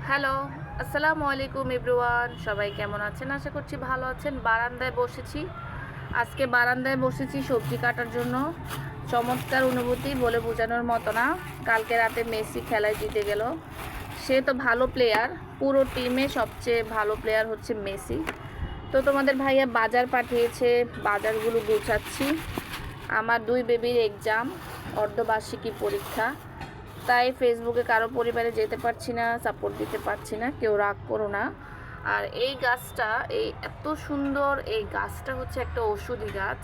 Hello, আসসালামু আলাইকুম everyone. সবাই কেমন আছেন? আশা করছি ভালো আছেন। বারান্দায় বসেছি, আজকে বারান্দায় বসেছি সবজি কাটার জন্য। চমৎকার অনুভূতি বলে বোঝানোর মতো না। কালকে রাতে মেসি খেলায় জিতে গেল। সে তো ভালো প্লেয়ার, পুরো টিমে সবচেয়ে ভালো প্লেয়ার হচ্ছে মেসি। তো তোমাদের ভাইয়া বাজার পাঠিয়েছে, বাজারগুলো গুছাচ্ছি। আমার 2 বেবির এক্সাম, অর্ধবার্ষিকী পরীক্ষা, তাই ফেসবুকে কারো পরিবারে যেতে পারছি না, সাপোর্ট দিতে পারছি না, কেউ রাগ করো না। আর এই গাছটা, এই এত সুন্দর এই গাছটা হচ্ছে একটা ঔষধি গাছ।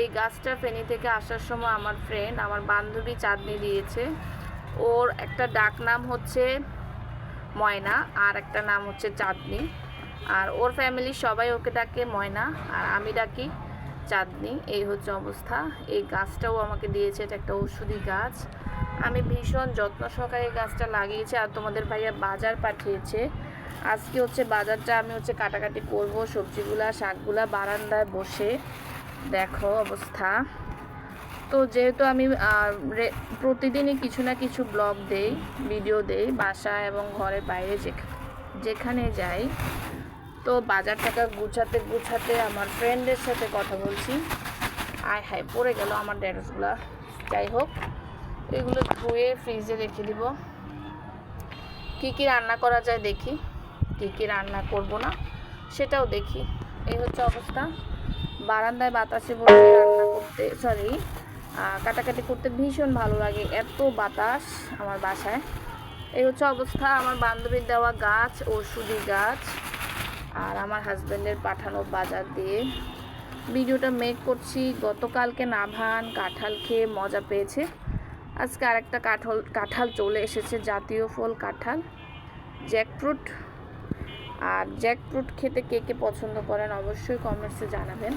এই গাছটা ফেনী থেকে আসার সময় আমার ফ্রেন্ড, আমার বান্ধবী চাঁদনি দিয়েছে। ওর একটা ডাক নাম হচ্ছে ময়না, আর একটা নাম হচ্ছে চাঁদনি। আর ওর ফ্যামিলির সবাই ওকে ডাকে ময়না, আর আমি ডাকি চাঁদনি। এই হচ্ছে অবস্থা। এই গাছটাও আমাকে দিয়েছে, এটা একটা ঔষধি গাছ। আমি ভীষণ যত্ন সহকারে এই গাছটা লাগিয়েছি। আর তোমাদের ভাইয়া বাজার পাঠিয়েছে। আজকে হচ্ছে বাজারটা আমি হচ্ছে কাটাকাটি করব, সবজিগুলা শাকগুলা বারান্দায় বসে। দেখো অবস্থা। তো যেহেতু আমি প্রতিদিনই কিছু না কিছু ব্লগ দেই, ভিডিও দেই, বাসায় এবং ঘরের বাইরে যেখানে যাই। তো বাজার টাকা গুছাতে গুছাতে আমার ফ্রেন্ডের সাথে কথা বলছি। আয় হায়, পড়ে গেল আমার ঢেঁড়সগুলা। যাই হোক, এগুলো ধুয়ে ফ্রিজে রেখে দিব। কী কী রান্না করা যায় দেখি, কী কী রান্না করব না সেটাও দেখি। এই হচ্ছে অবস্থা। বারান্দায় বাতাসে বসে রান্না করতে, কাটাকাটি করতে ভীষণ ভালো লাগে, এত বাতাস আমার বাসায়। এই হচ্ছে অবস্থা। আমার বান্ধবীর দেওয়া গাছ, ঔষধি গাছ, আর আমার হাজব্যান্ডের পাঠানো বাজার দিয়ে ভিডিওটা মেক করছি। গতকালকে নাভান কাঁঠাল খেয়ে মজা পেয়েছে, আজকে আরেকটা কাঁঠাল চলে এসেছে, জাতীয় ফল কাঁঠাল, জ্যাকফ্রুট। আর জ্যাকফ্রুট খেতে কে কে পছন্দ করেন অবশ্যই কমেন্টসে জানাবেন।